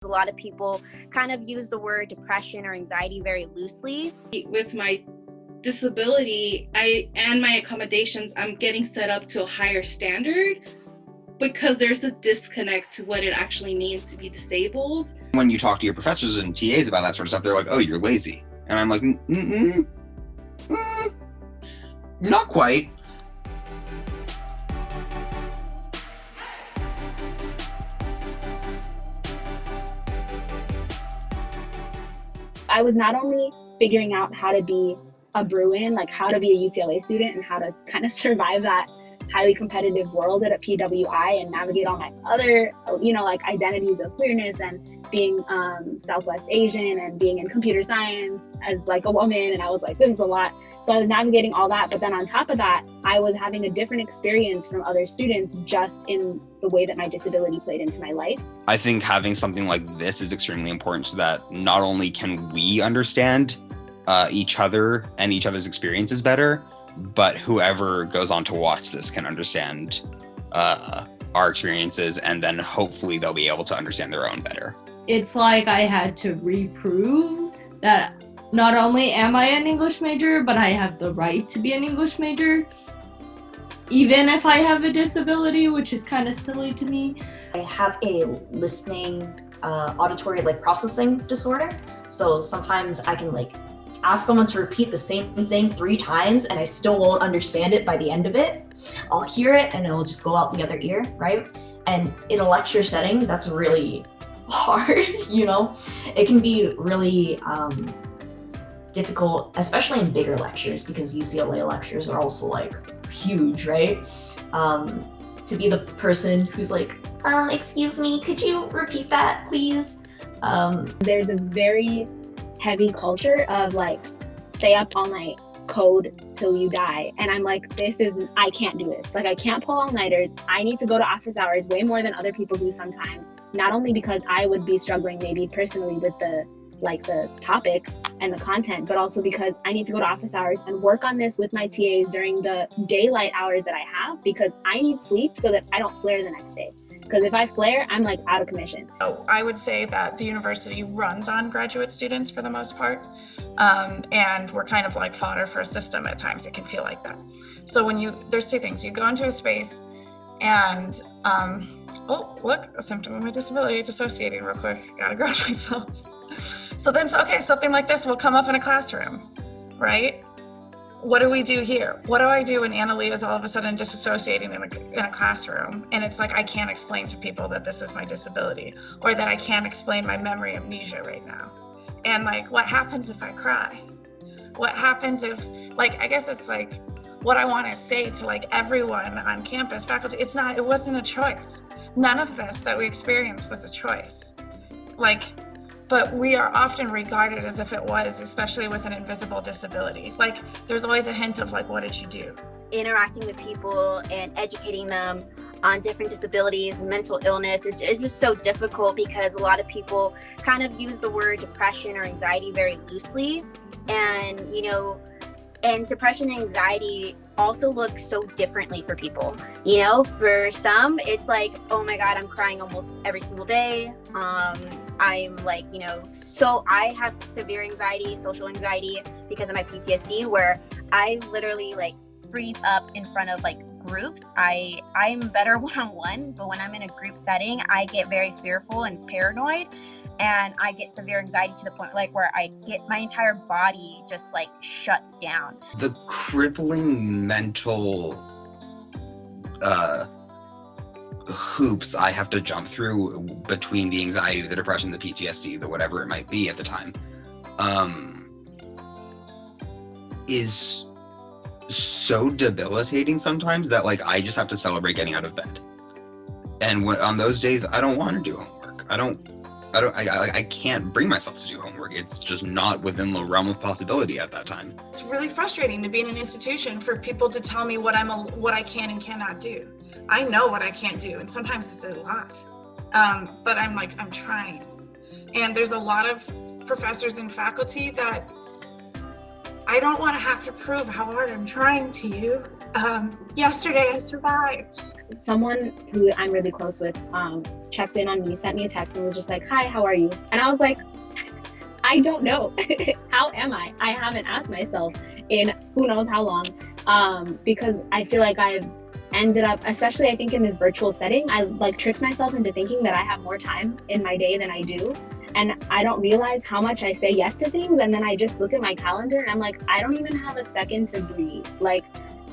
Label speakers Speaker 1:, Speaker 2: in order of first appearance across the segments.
Speaker 1: A lot of people kind of use the word depression or anxiety very loosely.
Speaker 2: With my disability, and my accommodations, I'm getting set up to a higher standard because there's a disconnect to what it actually means to be disabled.
Speaker 3: When you talk to your professors and TAs about that sort of stuff, they're like, oh, you're lazy. And I'm like, not quite.
Speaker 4: I was not only figuring out how to be a Bruin, like how to be a UCLA student and how to kind of survive that highly competitive world at a PWI and navigate all my other, like identities of queerness and being Southwest Asian and being in computer science as like a woman. And I was like, this is a lot. So I was navigating all that. But then on top of that, I was having a different experience from other students just in the way that my disability played into my life.
Speaker 3: I think having something like this is extremely important so that not only can we understand each other and each other's experiences better, but whoever goes on to watch this can understand our experiences, and then hopefully they'll be able to understand their own better.
Speaker 5: It's like I had to reprove that not only am I an English major, but I have the right to be an English major, even if I have a disability, which is kind of silly to me.
Speaker 6: I have a listening, auditory processing disorder. So sometimes I can ask someone to repeat the same thing 3 times and I still won't understand it by the end of it. I'll hear it and it'll just go out the other ear, right? And in a lecture setting, that's really hard, It can be really difficult, especially in bigger lectures, because UCLA lectures are also huge, right? To be the person who's excuse me, could you repeat that, please?
Speaker 4: There's a very heavy culture of stay up all night, code till you die. And I'm like, I can't do this. I can't pull all-nighters. I need to go to office hours way more than other people do sometimes. Not only because I would be struggling maybe personally with the topics and the content, but also because I need to go to office hours and work on this with my TAs during the daylight hours that I have, because I need sleep so that I don't flare the next day. Because if I flare, I'm out of commission.
Speaker 7: I would say that the university runs on graduate students for the most part. And we're kind of fodder for a system at times. It can feel like that. So there's 2 things. You go into a space and, oh, look, a symptom of my disability, dissociating real quick. Gotta ground myself. So then, something like this will come up in a classroom, right? What do we do here? What do I do when Annalie is all of a sudden disassociating in a classroom? And it's I can't explain to people that this is my disability, or that I can't explain my memory amnesia right now. And what happens if I cry? What happens if, I guess it's what I want to say to everyone on campus, faculty, it wasn't a choice. None of this that we experienced was a choice. But we are often regarded as if it was, especially with an invisible disability. There's always a hint of what did you do?
Speaker 1: Interacting with people and educating them on different disabilities, mental illness is just so difficult because a lot of people kind of use the word depression or anxiety very loosely. And, and depression and anxiety also look so differently for people. For some, it's oh my God, I'm crying almost every single day. I'm so I have severe anxiety, social anxiety, because of my PTSD, where I literally freeze up in front of groups. I'm better one-on-one, but when I'm in a group setting, I get very fearful and paranoid, and I get severe anxiety to the point where I get my entire body just shuts down.
Speaker 3: The crippling mental hoops I have to jump through between the anxiety, the depression, the PTSD, the whatever it might be at the time, is so debilitating sometimes that I just have to celebrate getting out of bed. And on those days, I don't want to do homework. I can't bring myself to do homework. It's just not within the realm of possibility at that time.
Speaker 7: It's really frustrating to be in an institution for people to tell me what I can and cannot do. I know what I can't do, and sometimes it's a lot. But I'm trying. And there's a lot of professors and faculty that I don't want to have to prove how hard I'm trying to you. Yesterday I survived.
Speaker 4: Someone who I'm really close with checked in on me, sent me a text and was just like, "Hi, how are you?" And I was like, I don't know. How am I? I haven't asked myself in who knows how long, because I feel like I've ended up, especially I think in this virtual setting, I like tricked myself into thinking that I have more time in my day than I do. And I don't realize how much I say yes to things. And then I just look at my calendar and I'm like, I don't even have a second to breathe. Like,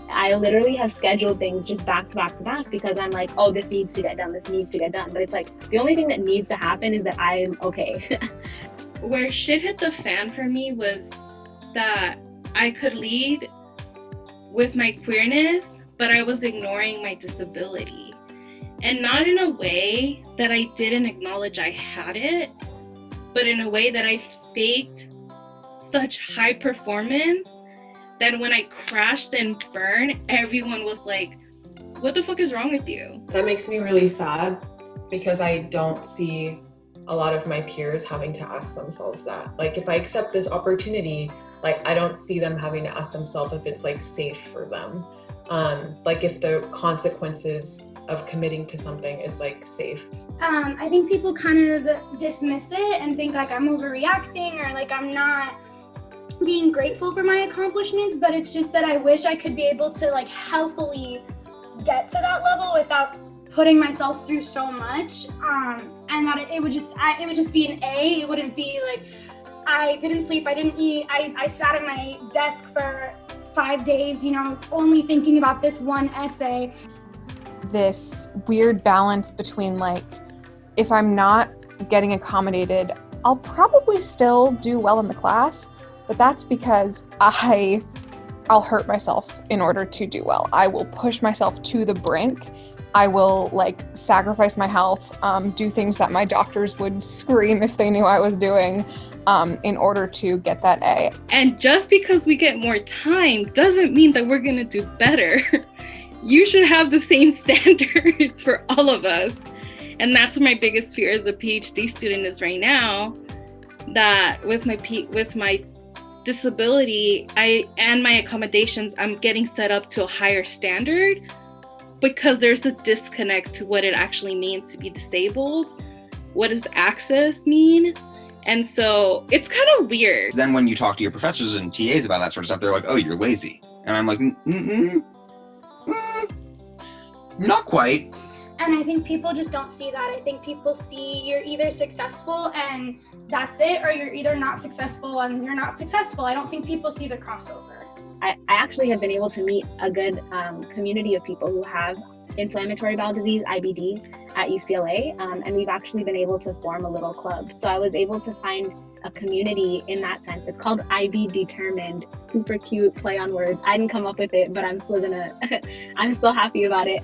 Speaker 4: I literally have scheduled things just back to back to back because I'm like, oh, this needs to get done. This needs to get done. But it's like, the only thing that needs to happen is that I'm okay.
Speaker 2: Where shit hit the fan for me was that I could lead with my queerness, but I was ignoring my disability. And not in a way that I didn't acknowledge I had it, but in a way that I faked such high performance that when I crashed and burned, everyone was like, what the fuck is wrong with you?
Speaker 8: That makes me really sad because I don't see a lot of my peers having to ask themselves that. Like, if I accept this opportunity, like, I don't see them having to ask themselves if it's like safe for them. Like if the consequences of committing to something is like safe.
Speaker 9: I think people kind of dismiss it and think like I'm overreacting or like I'm not being grateful for my accomplishments, but it's just that I wish I could be able to like healthily get to that level without putting myself through so much, and that it would just be an A. It wouldn't be like I didn't sleep, I didn't eat, I sat at my desk for 5 days, you know, only thinking about this one essay.
Speaker 10: This weird balance between like, if I'm not getting accommodated, I'll probably still do well in the class, but that's because I'll hurt myself in order to do well. I will push myself to the brink. I will like sacrifice my health, do things that my doctors would scream if they knew I was doing, in order to get that A.
Speaker 2: And just because we get more time doesn't mean that we're gonna do better. You should have the same standards for all of us. And that's what my biggest fear as a PhD student is right now, that with my disability, and my accommodations, I'm getting set up to a higher standard because there's a disconnect to what it actually means to be disabled. What does access mean? And so it's kind of weird.
Speaker 3: Then when you talk to your professors and TAs about that sort of stuff, they're like, oh, you're lazy. And I'm like, not quite.
Speaker 9: And I think people just don't see that. I think people see you're either successful and that's it, or you're either not successful and you're not successful. I don't think people see the crossover.
Speaker 4: I actually have been able to meet a good community of people who have inflammatory bowel disease, IBD, at UCLA, and we've actually been able to form a little club. So I was able to find a community in that sense. It's called IB Determined. Super cute play on words. I didn't come up with it, but I'm still happy about it.